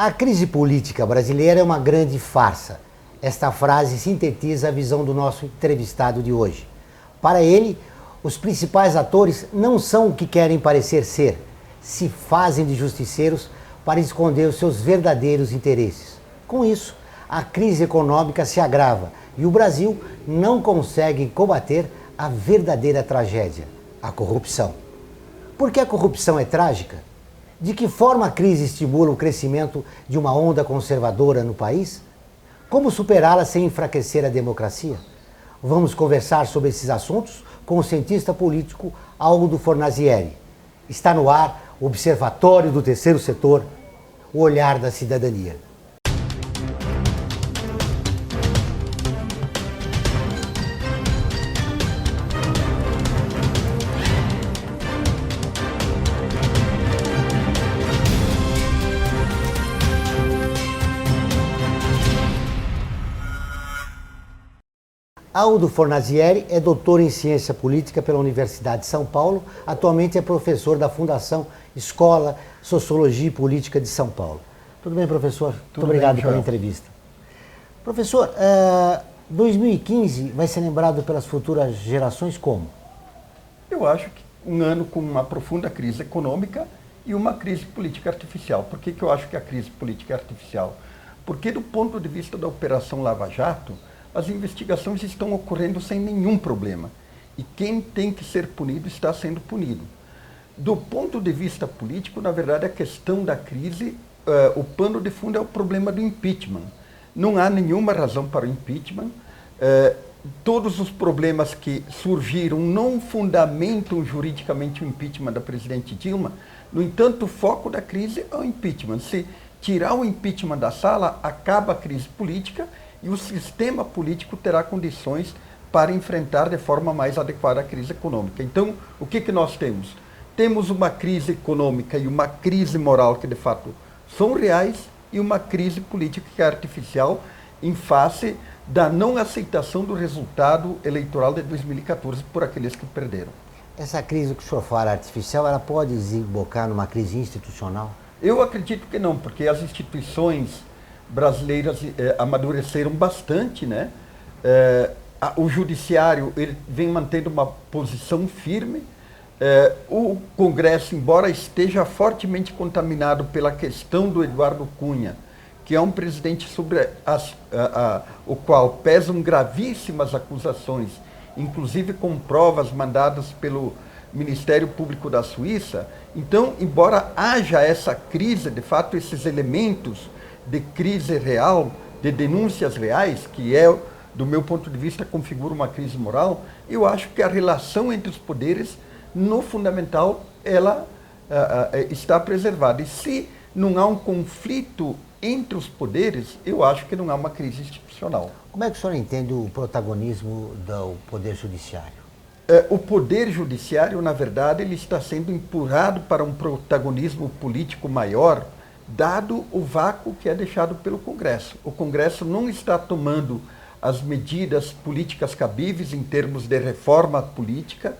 A crise política brasileira é uma grande farsa. Esta frase sintetiza a visão do nosso entrevistado de hoje. Para ele, os principais atores não são o que querem parecer ser, se fazem de justiceiros para esconder os seus verdadeiros interesses. Com isso, a crise econômica se agrava e o Brasil não consegue combater a verdadeira tragédia, a corrupção. Por que a corrupção é trágica? De que forma a crise estimula o crescimento de uma onda conservadora no país? Como superá-la sem enfraquecer a democracia? Vamos conversar sobre esses assuntos com o cientista político Aldo Fornazieri. Está no ar o Observatório do Terceiro Setor, o olhar da cidadania. Aldo Fornazieri é doutor em Ciência Política pela Universidade de São Paulo. Atualmente é professor da Fundação Escola Sociologia e Política de São Paulo. Tudo bem, professor? Muito obrigado pela entrevista. Professor, 2015 vai ser lembrado pelas futuras gerações como? Eu acho que um ano com uma profunda crise econômica e uma crise política artificial. Por que eu acho que a crise política é artificial? Porque do ponto de vista da Operação Lava Jato, as investigações estão ocorrendo sem nenhum problema. E quem tem que ser punido está sendo punido. Do ponto de vista político, na verdade, a questão da crise, o pano de fundo é o problema do impeachment. Não há nenhuma razão para o impeachment. Todos os problemas que surgiram não fundamentam juridicamente o impeachment da presidente Dilma. No entanto, o foco da crise é o impeachment. Se tirar o impeachment da sala, acaba a crise política e o sistema político terá condições para enfrentar de forma mais adequada a crise econômica. Então, o que nós temos? Temos uma crise econômica e uma crise moral que, de fato, são reais e uma crise política que é artificial em face da não aceitação do resultado eleitoral de 2014 por aqueles que perderam. Essa crise que o senhor fala artificial, ela pode desembocar numa crise institucional? Eu acredito que não, porque as instituições brasileiras amadureceram bastante, né? O judiciário ele vem mantendo uma posição firme. O Congresso, embora esteja fortemente contaminado pela questão do Eduardo Cunha, que é um presidente sobre o qual pesam gravíssimas acusações, inclusive com provas mandadas pelo Ministério Público da Suíça. Então, embora haja essa crise, de fato, esses elementos de crise real, de denúncias reais, que do meu ponto de vista, configura uma crise moral, eu acho que a relação entre os poderes, no fundamental, ela está preservada. E se não há um conflito entre os poderes, eu acho que não há uma crise institucional. Como é que o senhor entende o protagonismo do Poder Judiciário? O Poder Judiciário, na verdade, ele está sendo empurrado para um protagonismo político maior, dado o vácuo que é deixado pelo Congresso. O Congresso não está tomando as medidas políticas cabíveis em termos de reforma política,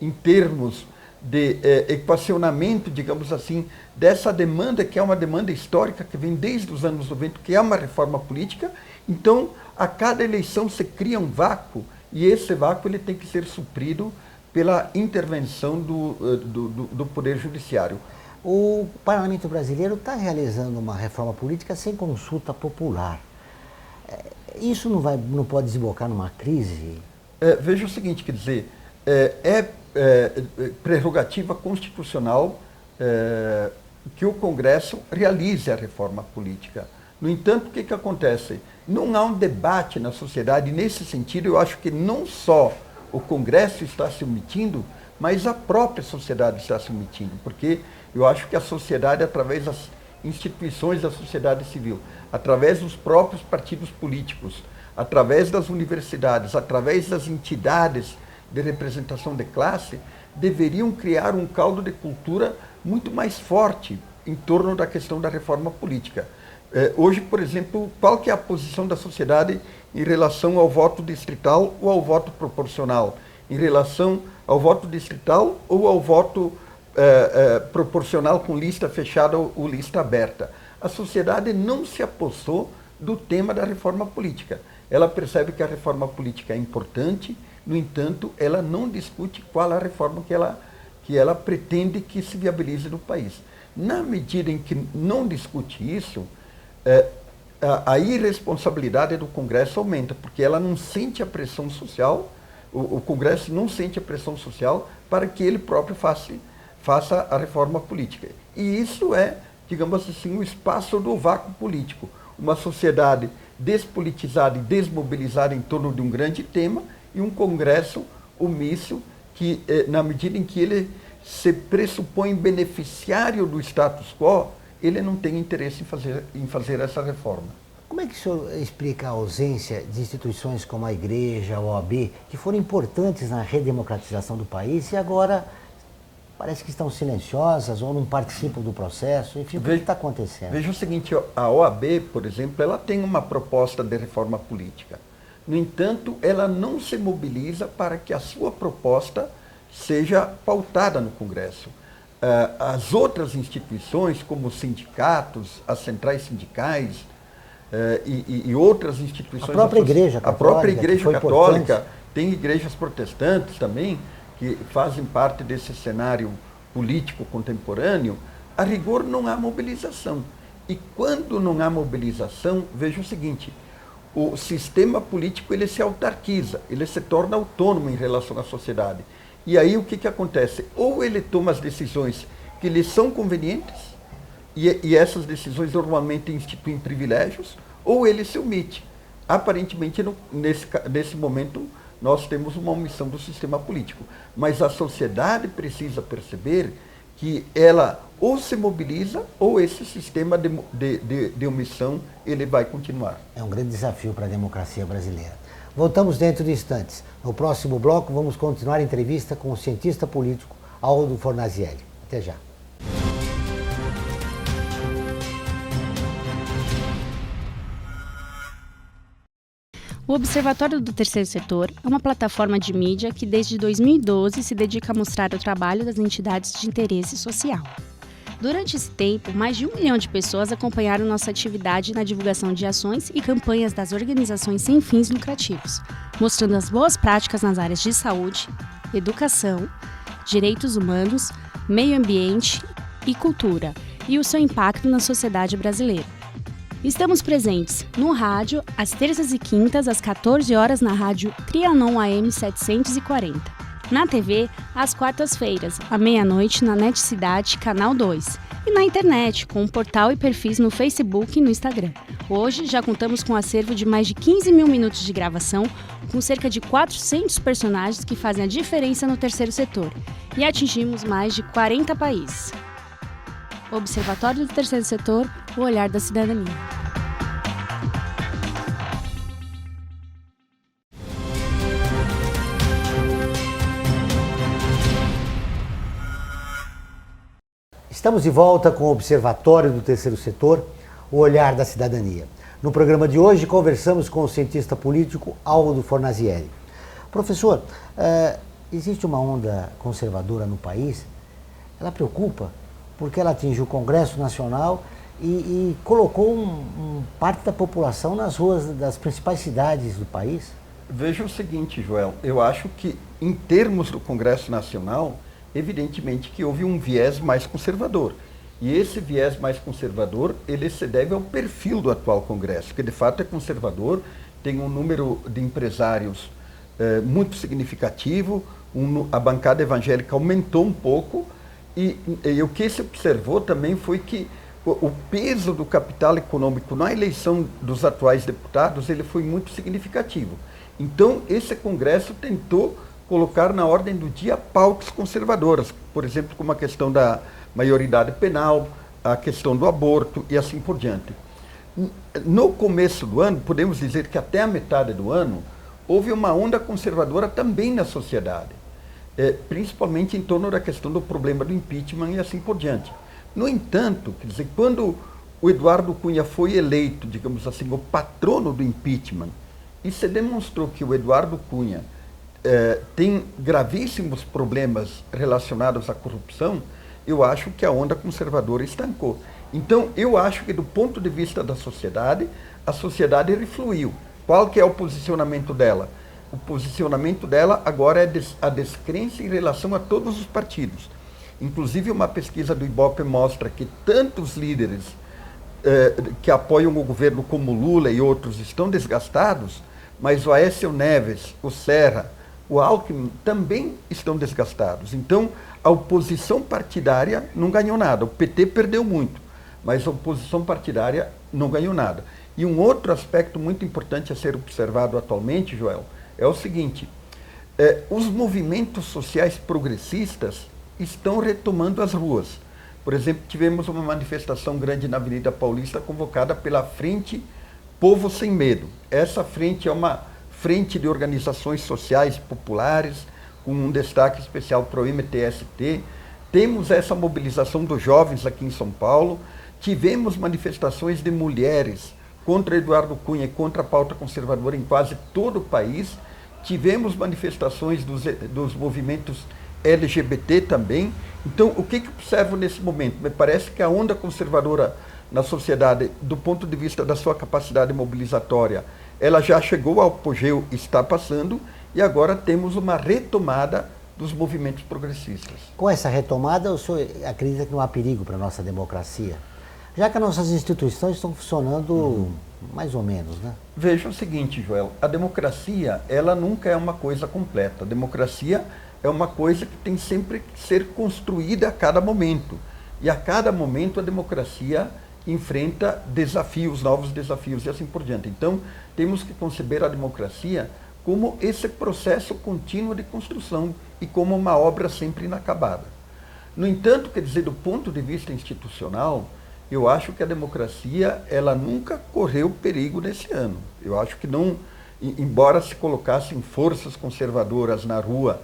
em termos de equacionamento, digamos assim, dessa demanda, que é uma demanda histórica, que vem desde os anos 90, que é uma reforma política. Então, a cada eleição se cria um vácuo, e esse vácuo ele tem que ser suprido pela intervenção do Poder Judiciário. O Parlamento brasileiro está realizando uma reforma política sem consulta popular. Isso não pode desembocar numa crise? Veja o seguinte, quer dizer, prerrogativa constitucional que o Congresso realize a reforma política. No entanto, o que acontece? Não há um debate na sociedade. Nesse sentido, eu acho que não só o Congresso está se omitindo, mas a própria sociedade está se omitindo, porque eu acho que a sociedade, através das instituições da sociedade civil, através dos próprios partidos políticos, através das universidades, através das entidades de representação de classe, deveriam criar um caldo de cultura muito mais forte em torno da questão da reforma política. Hoje, por exemplo, qual que é a posição da sociedade em relação ao voto distrital ou ao voto proporcional? Em relação ao voto distrital ou ao voto proporcional com lista fechada ou lista aberta? a sociedade não se apossou do tema da reforma política. Ela percebe que a reforma política é importante, no entanto, ela não discute qual a reforma que ela pretende que se viabilize no país. Na medida em que não discute isso, a irresponsabilidade do Congresso aumenta, porque ela não sente a pressão social, o Congresso não sente a pressão social para que ele próprio faça a reforma política. E isso é, digamos assim, o espaço do vácuo político. Uma sociedade despolitizada e desmobilizada em torno de um grande tema e um Congresso omisso que, na medida em que ele se pressupõe beneficiário do status quo, ele não tem interesse em fazer essa reforma. Como é que o senhor explica a ausência de instituições como a Igreja, a OAB, que foram importantes na redemocratização do país e agora parece que estão silenciosas ou não participam do processo? Enfim, o que está acontecendo? Veja o seguinte, a OAB, por exemplo, ela tem uma proposta de reforma política. No entanto, ela não se mobiliza para que a sua proposta seja pautada no Congresso. As outras instituições, como os sindicatos, as centrais sindicais e outras instituições... A própria Igreja Católica. A própria Igreja Católica, tem igrejas protestantes também, que fazem parte desse cenário político contemporâneo. A rigor não há mobilização. E quando não há mobilização, veja o seguinte, o sistema político ele se autarquiza, ele se torna autônomo em relação à sociedade. E aí o que acontece? Ou ele toma as decisões que lhe são convenientes, e essas decisões normalmente instituem privilégios, ou ele se omite. Aparentemente, nesse momento, nós temos uma omissão do sistema político. Mas a sociedade precisa perceber que ela ou se mobiliza, ou esse sistema de omissão ele vai continuar. É um grande desafio para a democracia brasileira. Voltamos dentro de instantes. No próximo bloco, vamos continuar a entrevista com o cientista político Aldo Fornazielli. Até já. O Observatório do Terceiro Setor é uma plataforma de mídia que desde 2012 se dedica a mostrar o trabalho das entidades de interesse social. Durante esse tempo, mais de 1 milhão de pessoas acompanharam nossa atividade na divulgação de ações e campanhas das organizações sem fins lucrativos, mostrando as boas práticas nas áreas de saúde, educação, direitos humanos, meio ambiente e cultura, e o seu impacto na sociedade brasileira. Estamos presentes no rádio, às terças e quintas, às 14 horas, na rádio Trianon AM 740. Na TV, às quartas-feiras, à meia-noite, na NET Cidade, Canal 2. E na internet, com um portal e perfis no Facebook e no Instagram. Hoje, já contamos com um acervo de mais de 15 mil minutos de gravação, com cerca de 400 personagens que fazem a diferença no terceiro setor. E atingimos mais de 40 países. Observatório do Terceiro Setor, o olhar da cidadania. Estamos de volta com o Observatório do Terceiro Setor, o olhar da cidadania. No programa de hoje, conversamos com o cientista político Aldo Fornazielli. Professor, existe uma onda conservadora no país? Ela preocupa porque ela atinge o Congresso Nacional e colocou parte da população nas ruas das principais cidades do país? Veja o seguinte, Joel, eu acho que em termos do Congresso Nacional, evidentemente que houve um viés mais conservador. E esse viés mais conservador, ele se deve ao perfil do atual Congresso, que de fato é conservador, tem um número de empresários muito significativo, a bancada evangélica aumentou um pouco, e o que se observou também foi que o peso do capital econômico na eleição dos atuais deputados, ele foi muito significativo. Então, esse Congresso tentou colocar na ordem do dia pautas conservadoras, por exemplo, como a questão da maioridade penal, a questão do aborto e assim por diante. No começo do ano, podemos dizer que até a metade do ano, houve uma onda conservadora também na sociedade, principalmente em torno da questão do problema do impeachment e assim por diante. No entanto, quer dizer, quando o Eduardo Cunha foi eleito, digamos assim, o patrono do impeachment, e se demonstrou que o Eduardo Cunha tem gravíssimos problemas relacionados à corrupção, eu acho que a onda conservadora estancou. Então, eu acho que do ponto de vista da sociedade, a sociedade refluiu. Qual que é o posicionamento dela? O posicionamento dela agora é a descrença em relação a todos os partidos. Inclusive, uma pesquisa do Ibope mostra que tantos líderes que apoiam o governo como Lula e outros estão desgastados, mas o Aécio Neves, o Serra, o Alckmin também estão desgastados. Então, a oposição partidária não ganhou nada. O PT perdeu muito, mas a oposição partidária não ganhou nada. E um outro aspecto muito importante a ser observado atualmente, Joel, é o seguinte: os movimentos sociais progressistas estão retomando as ruas. Por exemplo, tivemos uma manifestação grande na Avenida Paulista convocada pela Frente Povo Sem Medo. Essa frente é uma frente de organizações sociais populares, com um destaque especial para o MTST. Temos essa mobilização dos jovens aqui em São Paulo. Tivemos manifestações de mulheres contra Eduardo Cunha e contra a pauta conservadora em quase todo o país. Tivemos manifestações dos movimentos LGBT também. Então, o que eu observo nesse momento? Me parece que a onda conservadora na sociedade, do ponto de vista da sua capacidade mobilizatória, ela já chegou ao apogeu, está passando, e agora temos uma retomada dos movimentos progressistas. Com essa retomada, o senhor acredita que não há perigo para a nossa democracia? Já que as nossas instituições estão funcionando mais ou menos, né? Veja o seguinte, Joel, a democracia, ela nunca é uma coisa completa. A democracia é uma coisa que tem sempre que ser construída a cada momento. E a cada momento a democracia enfrenta desafios, novos desafios e assim por diante. Então, temos que conceber a democracia como esse processo contínuo de construção e como uma obra sempre inacabada. No entanto, quer dizer, do ponto de vista institucional, eu acho que a democracia, ela nunca correu perigo nesse ano. Eu acho que não, embora se colocassem forças conservadoras na rua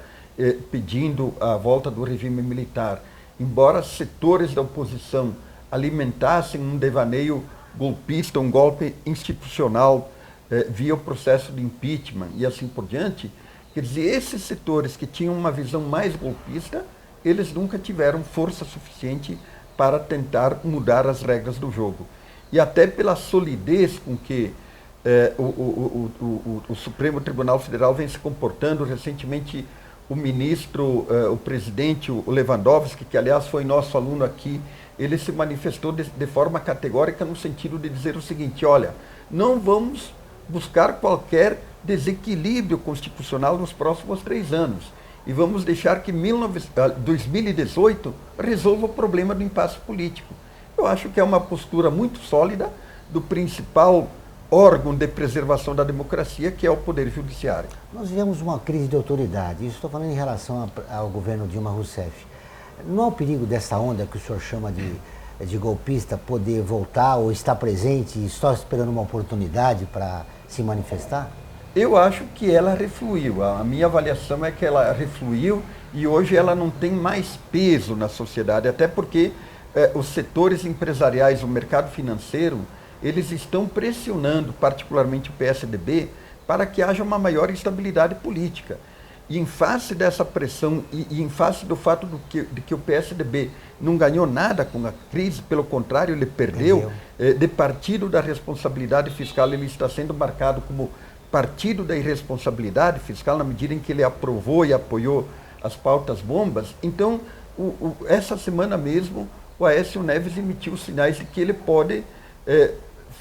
pedindo a volta do regime militar, embora setores da oposição alimentassem um devaneio golpista, um golpe institucional via o processo de impeachment e assim por diante, quer dizer, esses setores que tinham uma visão mais golpista, eles nunca tiveram força suficiente para tentar mudar as regras do jogo. E até pela solidez com que o Supremo Tribunal Federal vem se comportando, recentemente o ministro, o presidente, o Lewandowski, que aliás foi nosso aluno aqui, ele se manifestou de forma categórica no sentido de dizer o seguinte: olha, não vamos buscar qualquer desequilíbrio constitucional nos próximos 3 anos e vamos deixar que 2018 resolva o problema do impasse político. Eu acho que é uma postura muito sólida do principal órgão de preservação da democracia, que é o Poder Judiciário. Nós vivemos uma crise de autoridade, isso estou falando em relação ao governo Dilma Rousseff. Não há o perigo dessa onda que o senhor chama de golpista poder voltar ou estar presente e só esperando uma oportunidade para se manifestar? Eu acho que ela refluiu. A minha avaliação é que ela refluiu e hoje ela não tem mais peso na sociedade, até porque os setores empresariais, o mercado financeiro, eles estão pressionando, particularmente o PSDB, para que haja uma maior estabilidade política. E em face dessa pressão e em face do fato de que o PSDB não ganhou nada com a crise, pelo contrário, ele perdeu. De partido da responsabilidade fiscal, ele está sendo marcado como partido da irresponsabilidade fiscal, na medida em que ele aprovou e apoiou as pautas bombas. Então, essa semana mesmo, o Aécio Neves emitiu sinais de que ele pode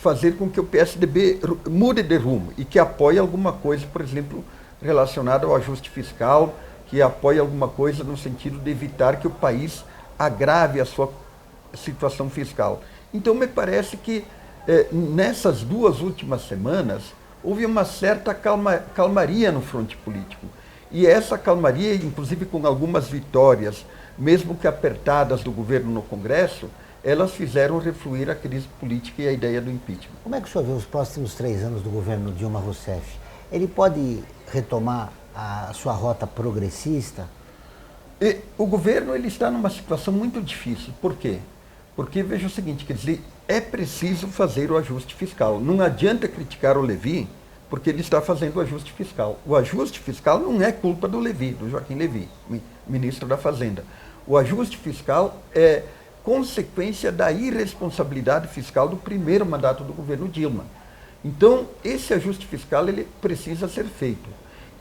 fazer com que o PSDB mude de rumo e que apoie alguma coisa, por exemplo, relacionada ao ajuste fiscal, que apoie alguma coisa no sentido de evitar que o país agrave a sua situação fiscal. Então, me parece que nessas 2 últimas semanas houve uma certa calmaria no fronte político. E essa calmaria, inclusive com algumas vitórias, mesmo que apertadas do governo no Congresso, elas fizeram refluir a crise política e a ideia do impeachment. Como é que o senhor vê os próximos 3 anos do governo Dilma Rousseff? Ele pode retomar a sua rota progressista? O governo ele está numa situação muito difícil. Por quê? Porque, veja o seguinte, quer dizer, é preciso fazer o ajuste fiscal. Não adianta criticar o Levy, porque ele está fazendo o ajuste fiscal. O ajuste fiscal não é culpa do Levy, do Joaquim Levy, ministro da Fazenda. O ajuste fiscal consequência da irresponsabilidade fiscal do primeiro mandato do governo Dilma. Então, esse ajuste fiscal ele precisa ser feito.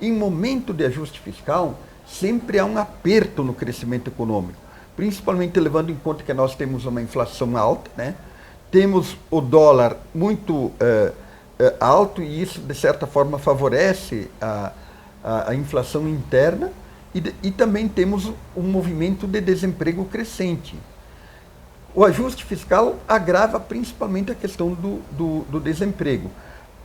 Em momento de ajuste fiscal, sempre há um aperto no crescimento econômico, principalmente levando em conta que nós temos uma inflação alta, né? Temos o dólar muito alto e isso, de certa forma, favorece a inflação interna e também temos um movimento de desemprego crescente. O ajuste fiscal agrava principalmente a questão do desemprego.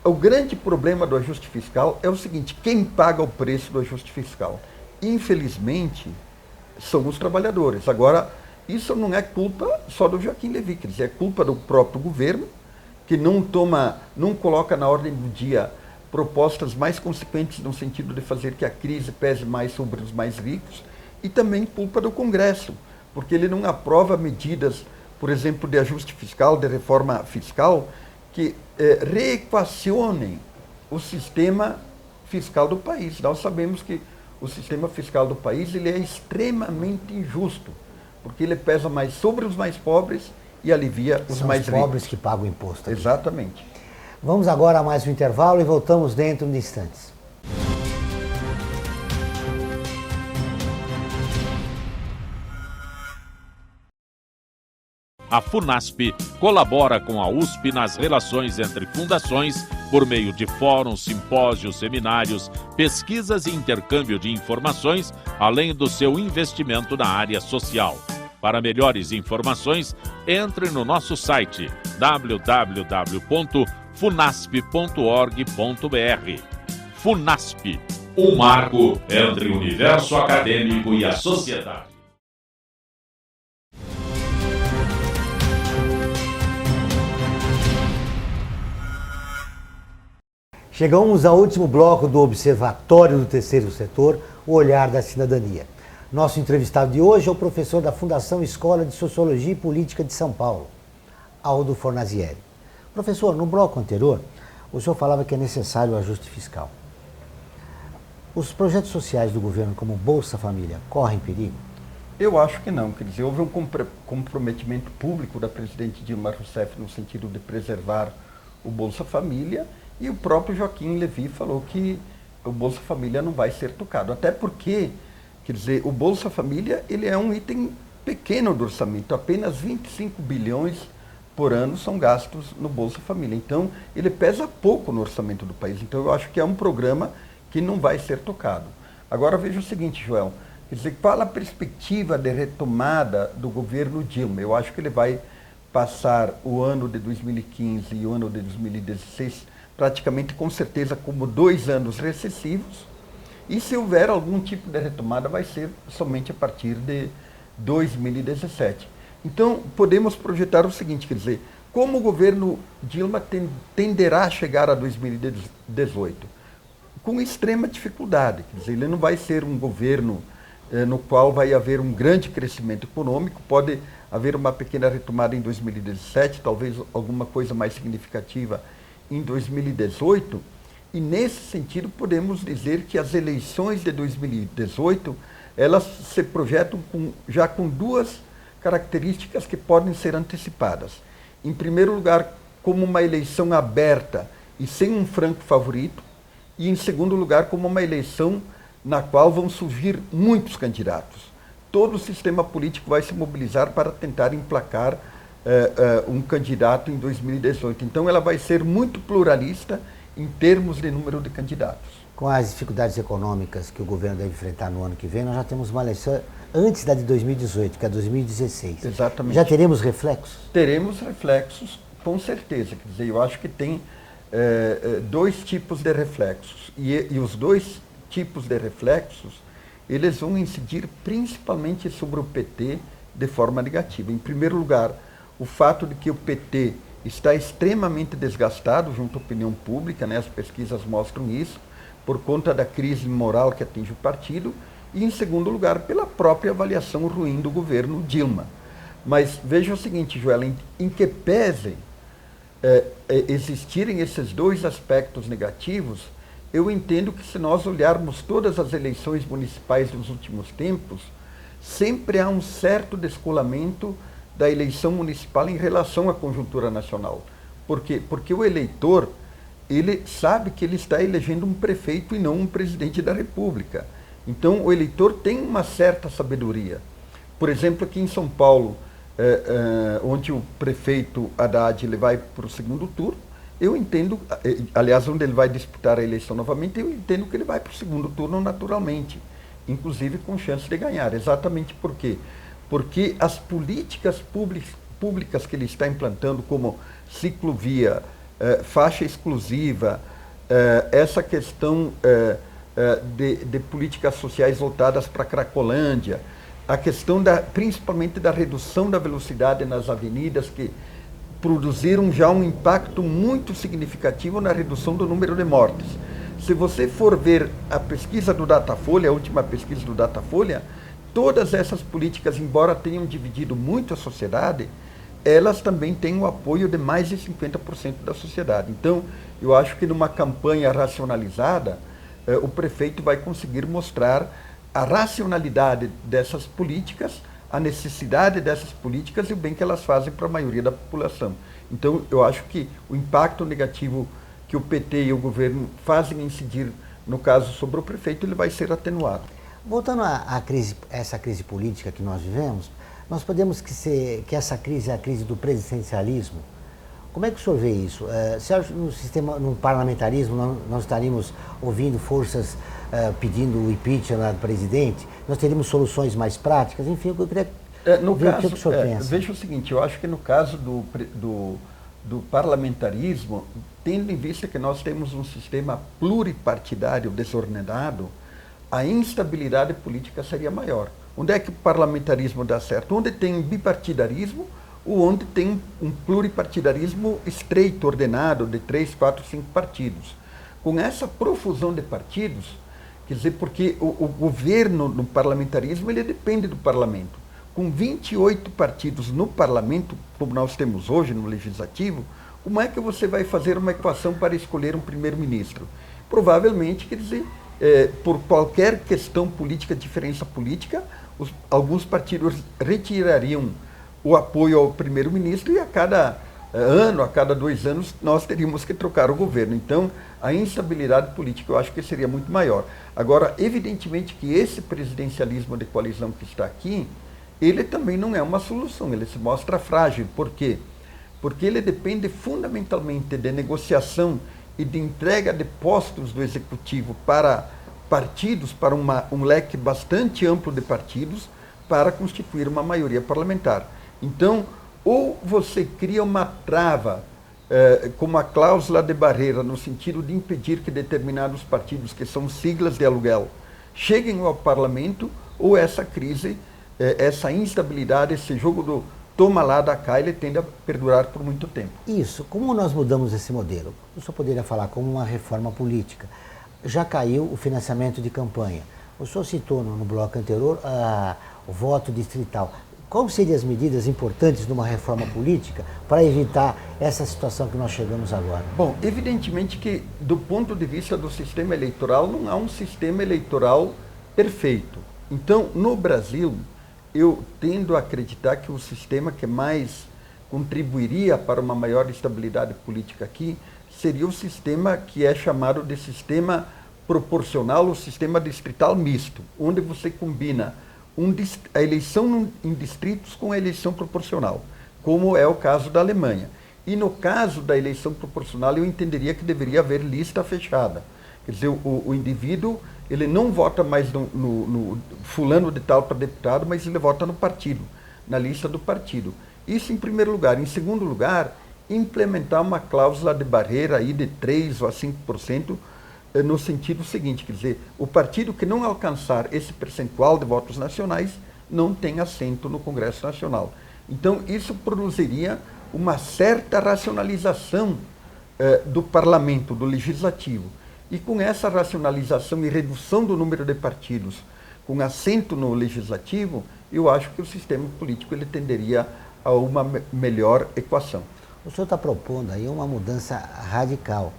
O grande problema do ajuste fiscal é o seguinte: quem paga o preço do ajuste fiscal? Infelizmente, são os trabalhadores. Agora, isso não é culpa só do Joaquim Levy, quer dizer, é culpa do próprio governo, que não coloca na ordem do dia propostas mais consequentes no sentido de fazer que a crise pese mais sobre os mais ricos, e também culpa do Congresso, porque ele não aprova medidas, por exemplo, de ajuste fiscal, de reforma fiscal, que reequacionem o sistema fiscal do país. Nós sabemos que o sistema fiscal do país ele é extremamente injusto, porque ele pesa mais sobre os mais pobres e alivia os mais ricos. São os pobres que pagam imposto. Aqui. Exatamente. Vamos agora a mais um intervalo e voltamos dentro de instantes. A FUNASP colabora com a USP nas relações entre fundações por meio de fóruns, simpósios, seminários, pesquisas e intercâmbio de informações, além do seu investimento na área social. Para melhores informações, entre no nosso site www.funasp.org.br. FUNASP, um marco entre o universo acadêmico e a sociedade. Chegamos ao último bloco do Observatório do Terceiro Setor, o Olhar da Cidadania. Nosso entrevistado de hoje é o professor da Fundação Escola de Sociologia e Política de São Paulo, Aldo Fornazieri. Professor, no bloco anterior, o senhor falava que é necessário o ajuste fiscal. Os projetos sociais do governo, como Bolsa Família, correm perigo? Eu acho que não. Quer dizer, houve um comprometimento público da presidente Dilma Rousseff no sentido de preservar o Bolsa Família, e o próprio Joaquim Levy falou que o Bolsa Família não vai ser tocado. Até porque, quer dizer, o Bolsa Família ele é um item pequeno do orçamento. Apenas 25 bilhões por ano são gastos no Bolsa Família. Então, ele pesa pouco no orçamento do país. Então, eu acho que é um programa que não vai ser tocado. Agora, veja o seguinte, Joel. Quer dizer, qual a perspectiva de retomada do governo Dilma? Eu acho que ele vai passar o ano de 2015 e o ano de 2016 praticamente com certeza como 2 anos recessivos, e se houver algum tipo de retomada vai ser somente a partir de 2017. Então podemos projetar o seguinte, quer dizer, como o governo Dilma tenderá a chegar a 2018? Com extrema dificuldade, quer dizer, ele não vai ser um governo no qual vai haver um grande crescimento econômico, pode haver uma pequena retomada em 2017, talvez alguma coisa mais significativa em 2018, e nesse sentido podemos dizer que as eleições de 2018, elas se projetam já com 2 características que podem ser antecipadas. Em primeiro lugar, como uma eleição aberta e sem um franco favorito, e em segundo lugar, como uma eleição na qual vão surgir muitos candidatos. Todo o sistema político vai se mobilizar para tentar emplacar um candidato em 2018. Então ela vai ser muito pluralista em termos de número de candidatos. Com as dificuldades econômicas que o governo deve enfrentar no ano que vem, nós já temos uma eleição antes da de 2018, que é 2016. Exatamente. Já teremos reflexos? Teremos reflexos, com certeza. Quer dizer, eu acho que tem 2 tipos de reflexos. E os 2 tipos de reflexos, eles vão incidir principalmente sobre o PT de forma negativa. Em primeiro lugar, o fato de que o PT está extremamente desgastado junto à opinião pública, né? As pesquisas mostram isso, por conta da crise moral que atinge o partido, e em segundo lugar, pela própria avaliação ruim do governo Dilma. Mas veja o seguinte, Joel, em que pesem existirem esses 2 aspectos negativos, eu entendo que se nós olharmos todas as eleições municipais dos últimos tempos, sempre há um certo descolamento da eleição municipal em relação à conjuntura nacional. Por quê? Porque o eleitor, ele sabe que ele está elegendo um prefeito e não um presidente da República. Então, o eleitor tem uma certa sabedoria. Por exemplo, aqui em São Paulo, onde o prefeito Haddad ele vai para o segundo turno, eu entendo, aliás, onde ele vai disputar a eleição novamente, eu entendo que ele vai para o segundo turno naturalmente, inclusive com chance de ganhar. Exatamente por quê? Porque as políticas públicas que ele está implantando, como ciclovia, faixa exclusiva, essa questão de políticas sociais voltadas para a Cracolândia, a questão principalmente da redução da velocidade nas avenidas, que produziram já um impacto muito significativo na redução do número de mortes. Se você for ver a pesquisa do Datafolha, a última pesquisa do Datafolha, todas essas políticas, embora tenham dividido muito a sociedade, elas também têm o apoio de mais de 50% da sociedade. Então, eu acho que numa campanha racionalizada, o prefeito vai conseguir mostrar a racionalidade dessas políticas, a necessidade dessas políticas e o bem que elas fazem para a maioria da população. Então, eu acho que o impacto negativo que o PT e o governo fazem incidir, no caso, sobre o prefeito, ele vai ser atenuado. Voltando essa crise política que nós vivemos, nós podemos que essa crise é a crise do presidencialismo. Como é que o senhor vê isso? Se no parlamentarismo nós estaríamos ouvindo forças pedindo o impeachment do presidente, nós teríamos soluções mais práticas, enfim, eu queria ver o que o senhor pensa. Veja o seguinte, eu acho que no caso do parlamentarismo, tendo em vista que nós temos um sistema pluripartidário desordenado, a instabilidade política seria maior. Onde é que o parlamentarismo dá certo? Onde tem bipartidarismo ou onde tem um pluripartidarismo estreito, ordenado, de 3, 4, 5 partidos. Com essa profusão de partidos, quer dizer, porque o governo no parlamentarismo, ele depende do parlamento. Com 28 partidos no parlamento, como nós temos hoje no legislativo, como é que você vai fazer uma equação para escolher um primeiro-ministro? Provavelmente, quer dizer, por qualquer questão política, diferença política, alguns partidos retirariam o apoio ao primeiro-ministro e a cada ano, a cada 2 anos, nós teríamos que trocar o governo. Então, a instabilidade política eu acho que seria muito maior. Agora, evidentemente que esse presidencialismo de coalizão que está aqui, ele também não é uma solução, ele se mostra frágil. Por quê? Porque ele depende fundamentalmente de negociação e de entrega de postos do executivo para partidos, para um leque bastante amplo de partidos, para constituir uma maioria parlamentar. Então, ou você cria uma trava, como a cláusula de barreira, no sentido de impedir que determinados partidos, que são siglas de aluguel, cheguem ao parlamento, ou essa crise, essa instabilidade, esse jogo do toma lá da cá, ele tende a perdurar por muito tempo. Isso. Como nós mudamos esse modelo? O senhor poderia falar como uma reforma política. Já caiu o financiamento de campanha. O senhor citou no bloco anterior o voto distrital. Quais seriam as medidas importantes numa reforma política para evitar essa situação que nós chegamos agora? Bom, evidentemente que, do ponto de vista do sistema eleitoral, não há um sistema eleitoral perfeito. Então, no Brasil, eu tendo a acreditar que o sistema que mais contribuiria para uma maior estabilidade política aqui seria o sistema que é chamado de sistema proporcional, o sistema distrital misto, onde você combina a eleição em distritos com a eleição proporcional, como é o caso da Alemanha. E no caso da eleição proporcional, eu entenderia que deveria haver lista fechada. Quer dizer, o indivíduo, ele não vota mais no fulano de tal para deputado, mas ele vota no partido, na lista do partido. Isso em primeiro lugar. Em segundo lugar, implementar uma cláusula de barreira aí de 3% ou a 5%, no sentido seguinte, quer dizer, o partido que não alcançar esse percentual de votos nacionais não tem assento no Congresso Nacional. Então, isso produziria uma certa racionalização do parlamento, do legislativo. E com essa racionalização e redução do número de partidos com assento no legislativo, eu acho que o sistema político ele tenderia a uma melhor equação. O senhor está propondo aí uma mudança radical,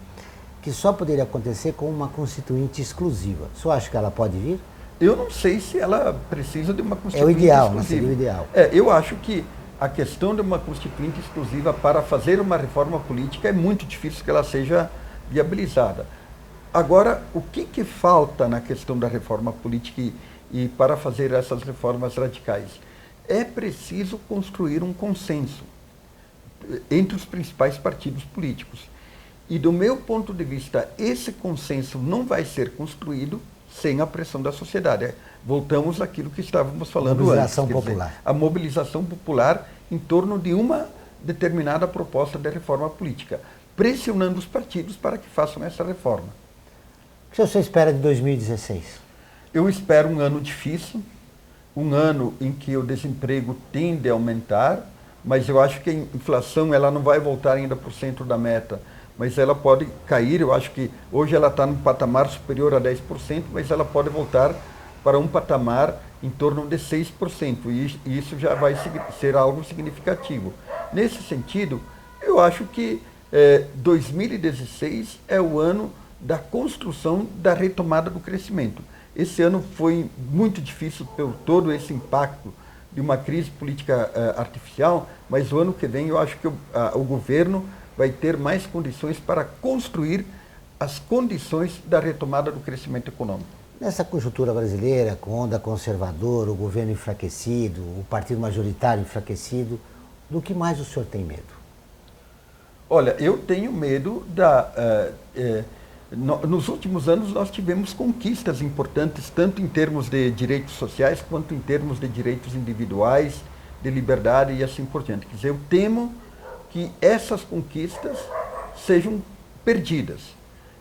que só poderia acontecer com uma constituinte exclusiva. O senhor acha que ela pode vir? Eu não sei se ela precisa de uma constituinte exclusiva. É o ideal, exclusiva. não seria o ideal. Eu acho que a questão de uma constituinte exclusiva para fazer uma reforma política é muito difícil que ela seja viabilizada. Agora, o que falta na questão da reforma política e para fazer essas reformas radicais? É preciso construir um consenso entre os principais partidos políticos. E do meu ponto de vista, esse consenso não vai ser construído sem a pressão da sociedade. Voltamos àquilo que estávamos falando antes. Mobilização popular. A mobilização popular em torno de uma determinada proposta de reforma política, pressionando os partidos para que façam essa reforma. O que o senhor espera de 2016? Eu espero um ano difícil, um ano em que o desemprego tende a aumentar, mas eu acho que a inflação ela não vai voltar ainda para o centro da meta, mas ela pode cair. Eu acho que hoje ela está num patamar superior a 10%, mas ela pode voltar para um patamar em torno de 6%, e isso já vai ser algo significativo. Nesse sentido, eu acho que 2016 é o ano da construção da retomada do crescimento. Esse ano foi muito difícil por todo esse impacto de uma crise política artificial, mas o ano que vem eu acho que o governo vai ter mais condições para construir as condições da retomada do crescimento econômico. Nessa conjuntura brasileira, com onda conservadora, o governo enfraquecido, o partido majoritário enfraquecido, do que mais o senhor tem medo? Olha, eu tenho medo nos últimos anos nós tivemos conquistas importantes, tanto em termos de direitos sociais, quanto em termos de direitos individuais, de liberdade e assim por diante. Quer dizer, eu temo que essas conquistas sejam perdidas.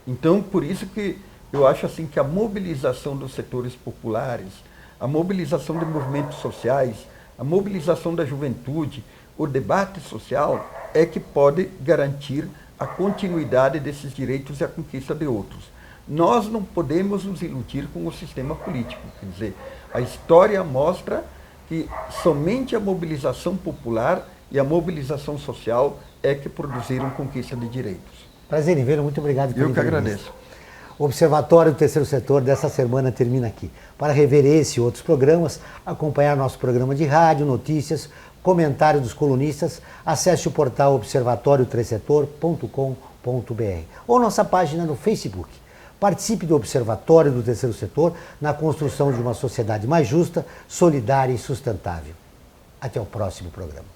Então, por isso que eu acho assim que a mobilização dos setores populares, a mobilização de movimentos sociais, a mobilização da juventude, o debate social é que pode garantir a continuidade desses direitos e a conquista de outros. Nós não podemos nos iludir com o sistema político. Quer dizer, a história mostra que somente a mobilização popular e a mobilização social é que produziram conquista de direitos. Prazer em vê-lo, muito obrigado pela entrevista. Eu que agradeço. O Observatório do Terceiro Setor dessa semana termina aqui. Para rever esse e outros programas, acompanhar nosso programa de rádio, notícias, comentário dos colunistas, acesse o portal observatorioterceirsetor.com.br ou nossa página no Facebook. Participe do Observatório do Terceiro Setor na construção de uma sociedade mais justa, solidária e sustentável. Até o próximo programa.